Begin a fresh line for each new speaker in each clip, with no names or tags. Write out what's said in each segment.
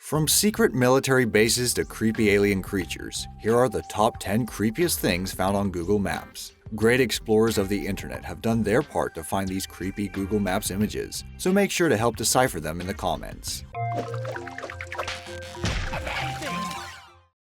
From secret military bases to creepy alien creatures, here are the top 10 creepiest things found on Google Maps. Great explorers of the internet have done their part to find these creepy Google Maps images, so make sure to help decipher them in the comments.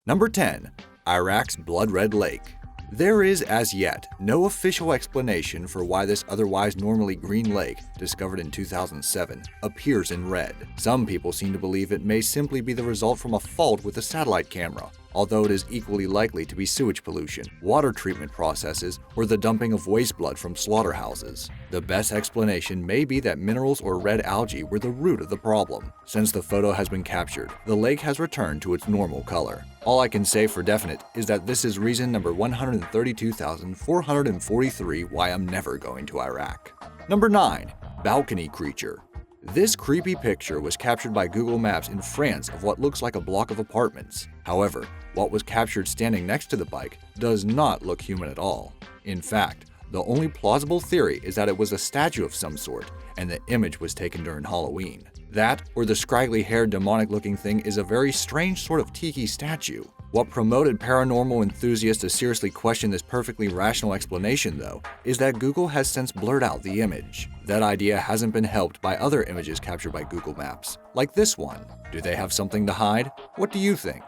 Number 10. Iraq's Blood Red Lake. There is, as yet, no official explanation for why this otherwise normally green lake, discovered in 2007, appears in red. Some people seem to believe it may simply be the result from a fault with a satellite camera, although it is equally likely to be sewage pollution, water treatment processes, or the dumping of waste blood from slaughterhouses. The best explanation may be that minerals or red algae were the root of the problem. Since the photo has been captured, the lake has returned to its normal color. All I can say for definite is that this is reason number 132,443 why I'm never going to Iraq. Number 9. Balcony Creature. This creepy picture was captured by Google Maps in France of what looks like a block of apartments. However, what was captured standing next to the bike does not look human at all. In fact, the only plausible theory is that it was a statue of some sort, and the image was taken during Halloween. That, or the scraggly-haired demonic-looking thing is a very strange sort of tiki statue. What promoted paranormal enthusiasts to seriously question this perfectly rational explanation, though, is that Google has since blurred out the image. That idea hasn't been helped by other images captured by Google Maps, like this one. Do they have something to hide? What do you think?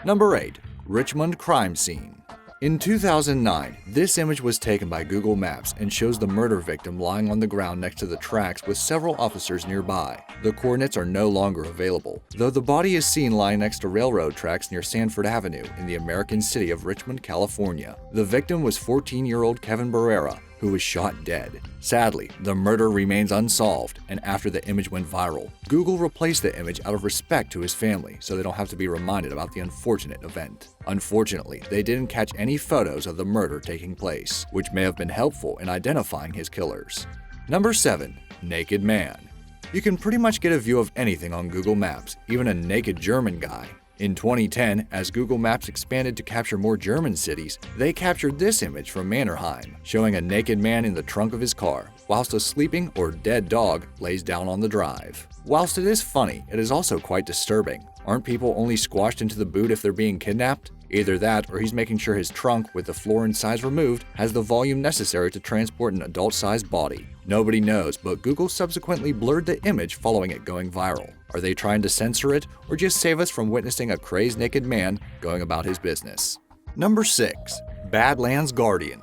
Number 8. Richmond Crime Scene. In 2009, this image was taken by Google Maps and shows the murder victim lying on the ground next to the tracks with several officers nearby. The coordinates are no longer available, though the body is seen lying next to railroad tracks near Sanford Avenue in the American city of Richmond, California. The victim was 14-year-old Kevin Barrera, who was shot dead. Sadly, the murder remains unsolved, and after the image went viral, Google replaced the image out of respect to his family so they don't have to be reminded about the unfortunate event. Unfortunately, they didn't catch any photos of the murder taking place, which may have been helpful in identifying his killers. Number 7. Naked Man. You can pretty much get a view of anything on Google Maps, even a naked German guy. In 2010, as Google Maps expanded to capture more German cities, they captured this image from Mannerheim, showing a naked man in the trunk of his car, whilst a sleeping or dead dog lays down on the drive. Whilst it is funny, it is also quite disturbing. Aren't people only squashed into the boot if they're being kidnapped? Either that, or he's making sure his trunk, with the floor and sides removed, has the volume necessary to transport an adult-sized body. Nobody knows, but Google subsequently blurred the image following it going viral. Are they trying to censor it, or just save us from witnessing a crazed naked man going about his business? Number 6. Badlands Guardian.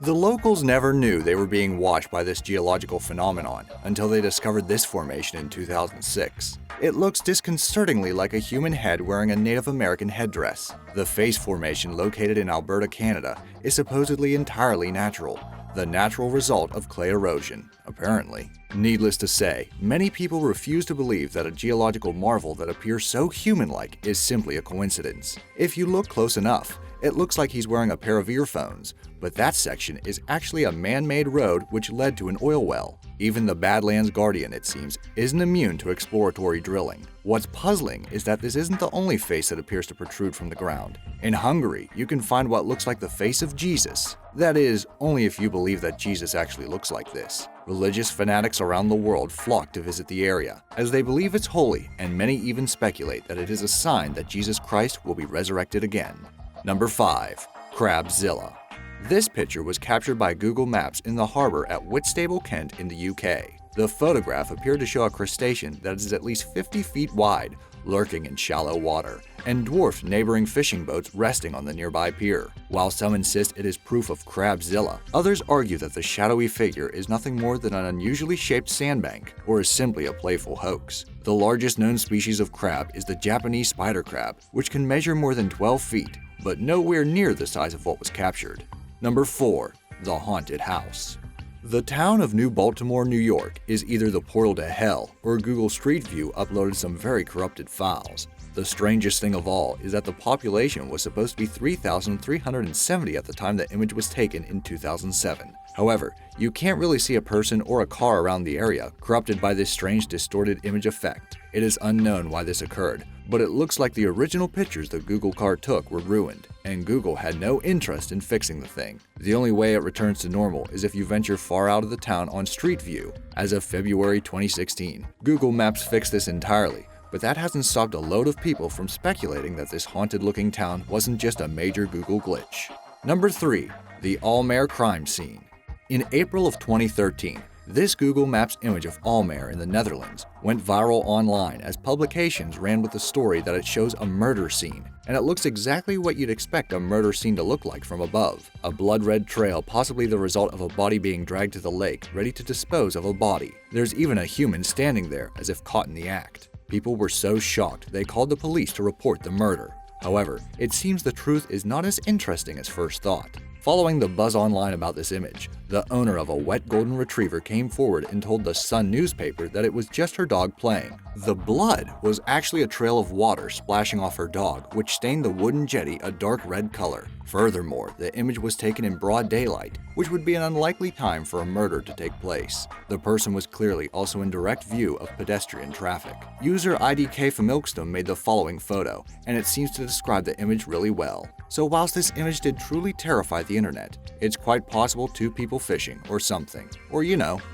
The locals never knew they were being watched by this geological phenomenon until they discovered this formation in 2006. It looks disconcertingly like a human head wearing a Native American headdress. The face formation, located in Alberta, Canada, is supposedly entirely natural, the natural result of clay erosion, apparently. Needless to say, many people refuse to believe that a geological marvel that appears so human-like is simply a coincidence. If you look close enough, it looks like he's wearing a pair of earphones, but that section is actually a man-made road which led to an oil well. Even the Badlands Guardian, it seems, isn't immune to exploratory drilling. What's puzzling is that this isn't the only face that appears to protrude from the ground. In Hungary, you can find what looks like the face of Jesus. That is, only if you believe that Jesus actually looks like this. Religious fanatics around the world flock to visit the area, as they believe it's holy, and many even speculate that it is a sign that Jesus Christ will be resurrected again. Number 5. Crabzilla. This picture was captured by Google Maps in the harbor at Whitstable, Kent in the UK. The photograph appeared to show a crustacean that is at least 50 feet wide, lurking in shallow water, and dwarfed neighboring fishing boats resting on the nearby pier. While some insist it is proof of Crabzilla, others argue that the shadowy figure is nothing more than an unusually shaped sandbank, or is simply a playful hoax. The largest known species of crab is the Japanese spider crab, which can measure more than 12 feet, but nowhere near the size of what was captured. Number 4. The Haunted House. The town of New Baltimore, New York is either the portal to hell, or Google Street View uploaded some very corrupted files. The strangest thing of all is that the population was supposed to be 3,370 at the time the image was taken in 2007. However, you can't really see a person or a car around the area corrupted by this strange distorted image effect. It is unknown why this occurred, but it looks like the original pictures the Google car took were ruined, and Google had no interest in fixing the thing. The only way it returns to normal is if you venture far out of the town on Street View. As of February 2016, Google Maps fixed this entirely, but that hasn't stopped a load of people from speculating that this haunted-looking town wasn't just a major Google glitch. Number 3. The Almere crime scene. In April of 2013, this Google Maps image of Almere in the Netherlands went viral online as publications ran with the story that it shows a murder scene, and it looks exactly what you'd expect a murder scene to look like from above. A blood-red trail, possibly the result of a body being dragged to the lake, ready to dispose of a body. There's even a human standing there, as if caught in the act. People were so shocked they called the police to report the murder. However, it seems the truth is not as interesting as first thought. Following the buzz online about this image, the owner of a wet golden retriever came forward and told the Sun newspaper that it was just her dog playing. The blood was actually a trail of water splashing off her dog, which stained the wooden jetty a dark red color. Furthermore, the image was taken in broad daylight, which would be an unlikely time for a murder to take place. The person was clearly also in direct view of pedestrian traffic. User IDK Familkstum made the following photo, and it seems to describe the image really well. So whilst this image did truly terrify the internet, it's quite possible 2 people fishing or something, or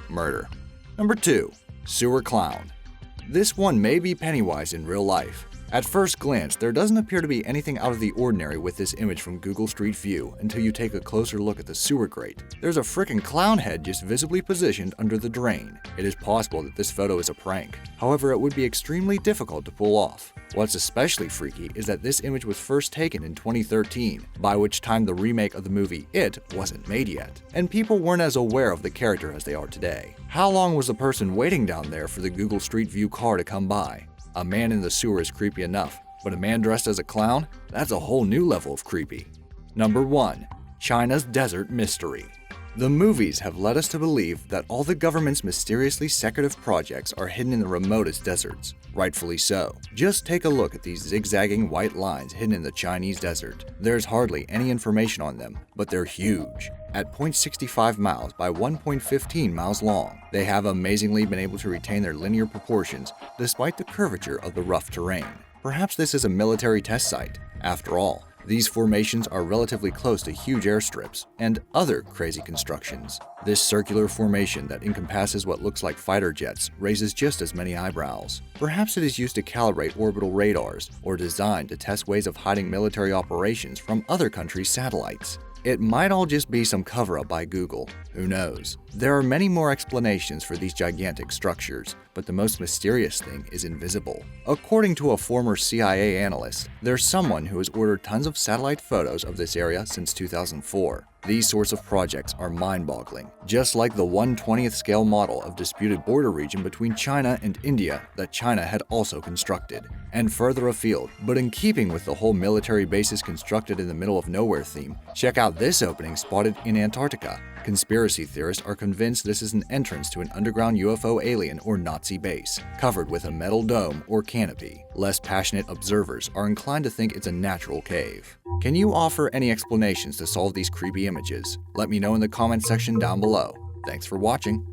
murder. Number 2. Sewer clown. This one may be Pennywise in real life. At first glance, there doesn't appear to be anything out of the ordinary with this image from Google Street View until you take a closer look at the sewer grate. There's a frickin' clown head just visibly positioned under the drain. It is possible that this photo is a prank. However, it would be extremely difficult to pull off. What's especially freaky is that this image was first taken in 2013, by which time the remake of the movie It wasn't made yet, and people weren't as aware of the character as they are today. How long was the person waiting down there for the Google Street View car to come by? A man in the sewer is creepy enough, but a man dressed as a clown? That's a whole new level of creepy. Number 1. China's Desert Mystery. The movies have led us to believe that all the government's mysteriously secretive projects are hidden in the remotest deserts. Rightfully so. Just take a look at these zigzagging white lines hidden in the Chinese desert. There's hardly any information on them, but they're huge. At 0.65 miles by 1.15 miles long, they have amazingly been able to retain their linear proportions despite the curvature of the rough terrain. Perhaps this is a military test site. After all, these formations are relatively close to huge airstrips and other crazy constructions. This circular formation that encompasses what looks like fighter jets raises just as many eyebrows. Perhaps it is used to calibrate orbital radars or designed to test ways of hiding military operations from other countries' satellites. It might all just be some cover-up by Google. Who knows? There are many more explanations for these gigantic structures, but the most mysterious thing is invisible. According to a former CIA analyst, there's someone who has ordered tons of satellite photos of this area since 2004. These sorts of projects are mind-boggling, just like the 1/20th scale model of disputed border region between China and India that China had also constructed. And further afield, but in keeping with the whole military bases constructed in the middle of nowhere theme, check out this opening spotted in Antarctica. Conspiracy theorists are convinced this is an entrance to an underground UFO alien or Nazi base, covered with a metal dome or canopy. Less passionate observers are inclined to think it's a natural cave. Can you offer any explanations to solve these creepy images? Let me know in the comments section down below. Thanks for watching.